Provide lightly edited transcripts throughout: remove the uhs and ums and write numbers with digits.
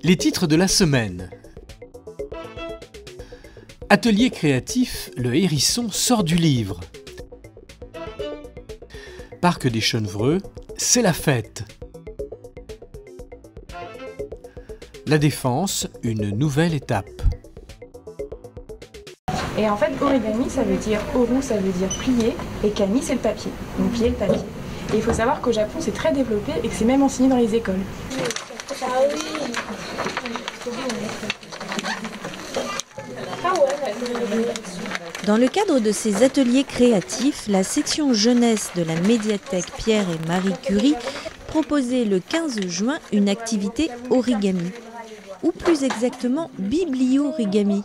Les titres de la semaine. Atelier créatif, le hérisson sort du livre. Parc des Chenevreux, c'est la fête. La Défense, une nouvelle étape. Et en fait, origami, ça veut dire oru, ça veut dire plier, et kami, c'est le papier. Donc plier le papier. Et il faut savoir qu'au Japon, c'est très développé et que c'est même enseigné dans les écoles. Dans le cadre de ces ateliers créatifs, la section jeunesse de la médiathèque Pierre et Marie Curie proposait le 15 juin une activité origami, ou plus exactement bibliorigami,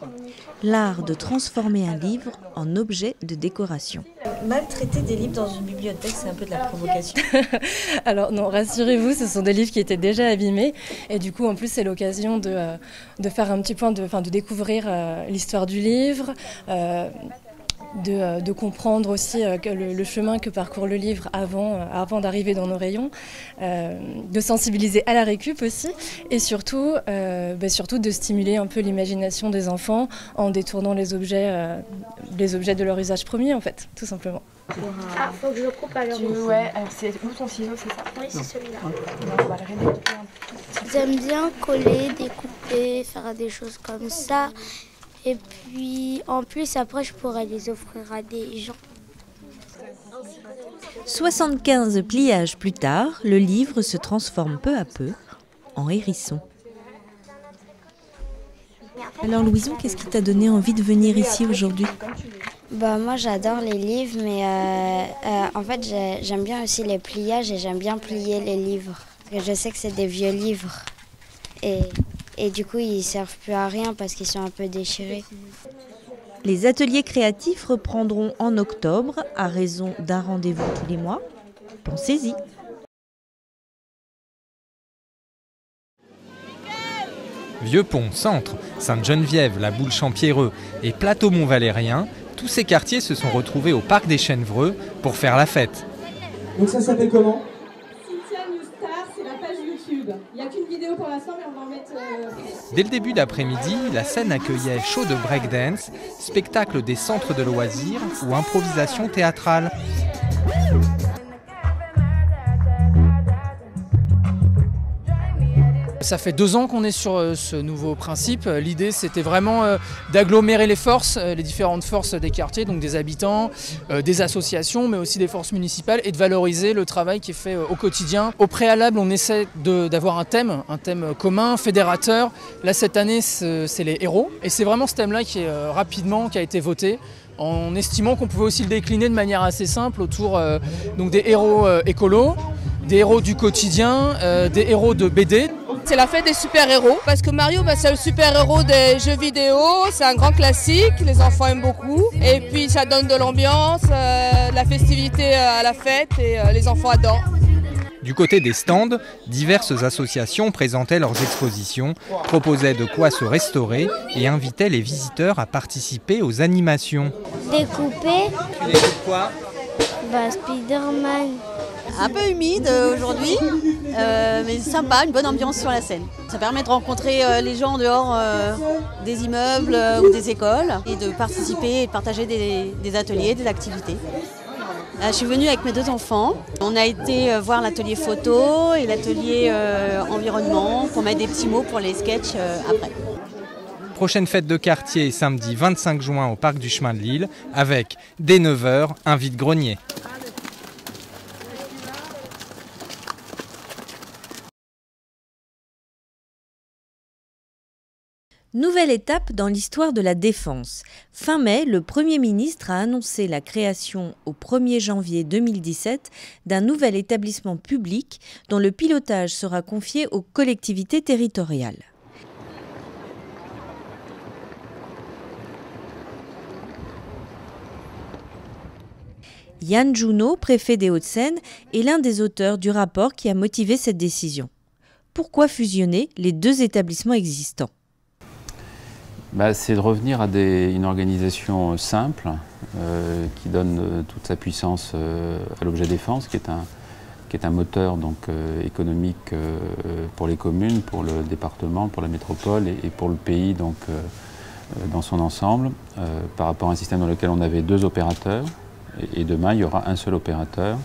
l'art de transformer un livre en objet de décoration. Maltraiter des livres dans une bibliothèque, c'est un peu de la provocation. Alors non, rassurez-vous, ce sont des livres qui étaient déjà abîmés et du coup en plus c'est l'occasion de faire un petit point, de découvrir l'histoire du livre, de comprendre aussi le chemin que parcourt le livre avant d'arriver dans nos rayons, de sensibiliser à la récup aussi et surtout de stimuler un peu l'imagination des enfants en détournant les objets de leur usage premier en fait, tout simplement. Ah, faut que je le coupe alors. Ouais, alors c'est où ton ciseau, c'est ça? Oui, c'est celui-là. On va le redécouper un peu. J'aime bien coller, découper, faire des choses comme ça. Et puis, en plus, après, je pourrais les offrir à des gens. 75 pliages plus tard, le livre se transforme peu à peu en hérisson. Alors Louison, qu'est-ce qui t'a donné envie de venir ici aujourd'hui ? Moi j'adore les livres, mais en fait j'aime bien aussi les pliages et j'aime bien plier les livres. Je sais que c'est des vieux livres et du coup ils servent plus à rien parce qu'ils sont un peu déchirés. Les ateliers créatifs reprendront en octobre à raison d'un rendez-vous tous les mois. Pensez-y. Vieux-Pont, Centre, Sainte-Geneviève, la Boule-Champierreux et Plateau-Mont-Valérien, tous ces quartiers se sont retrouvés au Parc des Chenevreux pour faire la fête. Donc ça s'appelle comment? Cynthia Newstar, c'est la page YouTube. Il n'y a qu'une vidéo pour l'instant, mais on va en mettre... Dès le début d'après-midi, la scène accueillait show de breakdance, spectacle des centres de loisirs ou improvisation théâtrale. Ça fait 2 ans qu'on est sur ce nouveau principe. L'idée, c'était vraiment d'agglomérer les forces, les différentes forces des quartiers, donc des habitants, des associations, mais aussi des forces municipales, et de valoriser le travail qui est fait au quotidien. Au préalable, on essaie d'avoir un thème commun, fédérateur. Là, cette année, c'est les héros. Et c'est vraiment ce thème-là qui a été voté, en estimant qu'on pouvait aussi le décliner de manière assez simple autour donc des héros écolos, des héros du quotidien, des héros de BD. C'est la fête des super-héros, parce que Mario, c'est le super-héros des jeux vidéo, c'est un grand classique, les enfants aiment beaucoup, et puis ça donne de l'ambiance, de la festivité à la fête, et les enfants adorent. Du côté des stands, diverses associations présentaient leurs expositions, proposaient de quoi se restaurer et invitaient les visiteurs à participer aux animations. Découper. Tu découpes quoi? Spider-Man. Un peu humide aujourd'hui, mais sympa, une bonne ambiance sur la scène. Ça permet de rencontrer les gens en dehors des immeubles ou des écoles et de participer et de partager des ateliers, des activités. Je suis venue avec mes 2 enfants. On a été voir l'atelier photo et l'atelier environnement pour mettre des petits mots pour les sketchs après. Prochaine fête de quartier samedi 25 juin au Parc du Chemin de Lille avec, dès 9h, un vide-grenier. Nouvelle étape dans l'histoire de la Défense. Fin mai, le Premier ministre a annoncé la création au 1er janvier 2017 d'un nouvel établissement public dont le pilotage sera confié aux collectivités territoriales. Yann Junot, préfet des Hauts-de-Seine, est l'un des auteurs du rapport qui a motivé cette décision. Pourquoi fusionner les 2 établissements existants ? C'est de revenir à une organisation simple qui donne toute sa puissance à l'objet défense, qui est qui est un moteur donc, économique pour les communes, pour le département, pour la métropole et pour le pays donc, dans son ensemble, par rapport à un système dans lequel on avait 2 opérateurs. Et demain, il y aura un seul opérateur,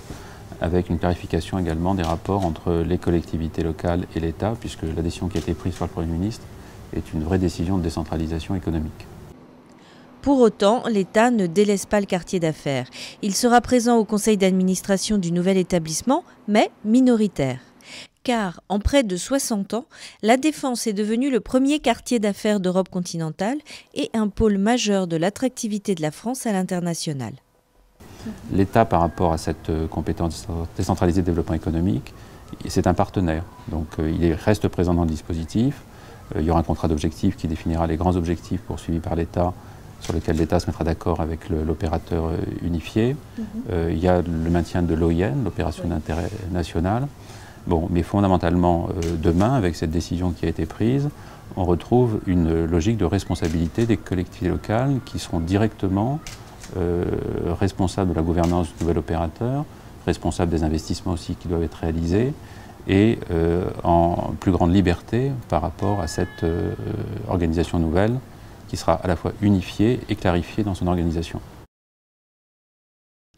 avec une clarification également des rapports entre les collectivités locales et l'État, puisque la décision qui a été prise par le Premier ministre est une vraie décision de décentralisation économique. Pour autant, l'État ne délaisse pas le quartier d'affaires. Il sera présent au conseil d'administration du nouvel établissement, mais minoritaire. Car, en près de 60 ans, La Défense est devenue le premier quartier d'affaires d'Europe continentale et un pôle majeur de l'attractivité de la France à l'international. L'État, par rapport à cette compétence décentralisée de développement économique, c'est un partenaire. Donc il reste présent dans le dispositif. Il y aura un contrat d'objectifs qui définira les grands objectifs poursuivis par l'État, sur lesquels l'État se mettra d'accord avec l'opérateur unifié. Il y a le maintien de l'OIN, l'opération d'intérêt national. Bon, mais fondamentalement, demain, avec cette décision qui a été prise, on retrouve une logique de responsabilité des collectivités locales qui seront directement responsables de la gouvernance du nouvel opérateur, responsables des investissements aussi qui doivent être réalisés et en plus grande liberté par rapport à cette organisation nouvelle qui sera à la fois unifiée et clarifiée dans son organisation.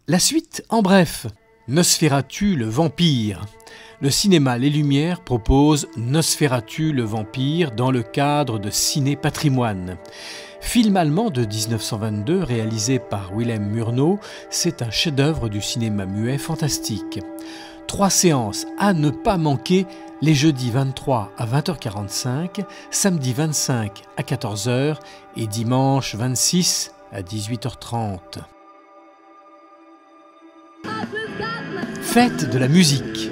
La suite en bref. Nosferatu le vampire. Le cinéma Les Lumières propose Nosferatu le vampire dans le cadre de Ciné Patrimoine. Film allemand de 1922 réalisé par Wilhelm Murnau, c'est un chef-d'œuvre du cinéma muet fantastique. 3 séances à ne pas manquer les jeudis 23 à 20h45, samedi 25 à 14h et dimanche 26 à 18h30. Fête de la musique.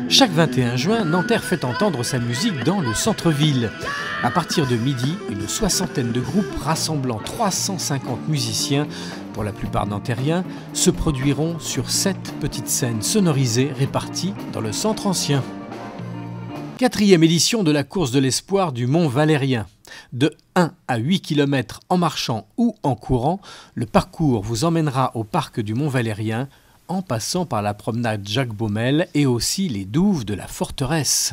Chaque 21 juin, Nanterre fait entendre sa musique dans le centre-ville. À partir de midi, une soixantaine de groupes rassemblant 350 musiciens, pour la plupart nantériens, se produiront sur 7 petites scènes sonorisées réparties dans le centre ancien. 4e édition de la course de l'espoir du Mont Valérien. De 1 à 8 km en marchant ou en courant, le parcours vous emmènera au parc du Mont Valérien, en passant par la promenade Jacques Baumel et aussi les douves de la forteresse.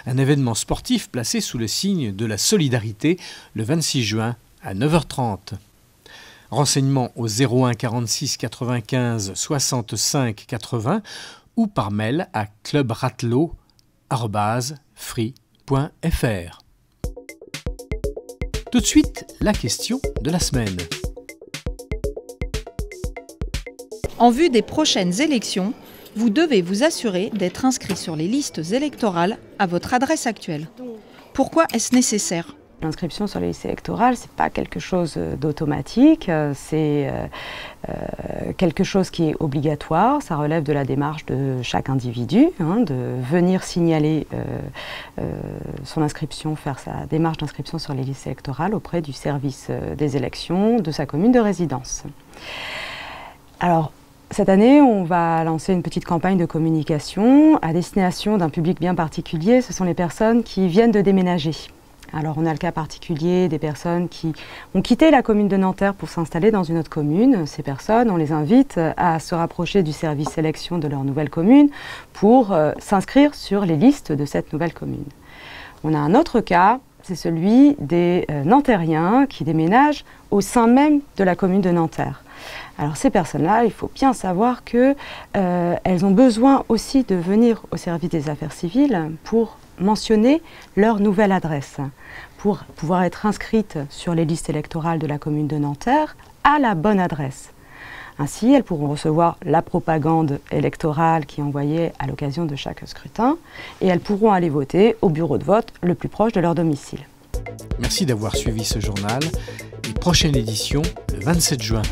Un événement sportif placé sous le signe de la solidarité le 26 juin à 9h30. Renseignements au 01 46 95 65 80 ou par mail à clubratlo@free.fr. Tout de suite, la question de la semaine. En vue des prochaines élections, vous devez vous assurer d'être inscrit sur les listes électorales à votre adresse actuelle. Pourquoi est-ce nécessaire ? L'inscription sur les listes électorales, ce n'est pas quelque chose d'automatique, c'est quelque chose qui est obligatoire, ça relève de la démarche de chaque individu, de venir signaler son inscription, faire sa démarche d'inscription sur les listes électorales auprès du service des élections de sa commune de résidence. Alors, cette année, on va lancer une petite campagne de communication à destination d'un public bien particulier. Ce sont les personnes qui viennent de déménager. Alors, on a le cas particulier des personnes qui ont quitté la commune de Nanterre pour s'installer dans une autre commune. Ces personnes, on les invite à se rapprocher du service sélection de leur nouvelle commune pour s'inscrire sur les listes de cette nouvelle commune. On a un autre cas, c'est celui des Nantériens qui déménagent au sein même de la commune de Nanterre. Alors ces personnes-là, il faut bien savoir qu'elles ont besoin aussi de venir au service des affaires civiles pour mentionner leur nouvelle adresse, pour pouvoir être inscrites sur les listes électorales de la commune de Nanterre à la bonne adresse. Ainsi, elles pourront recevoir la propagande électorale qui est envoyée à l'occasion de chaque scrutin et elles pourront aller voter au bureau de vote le plus proche de leur domicile. Merci d'avoir suivi ce journal et prochaine édition le 27 juin.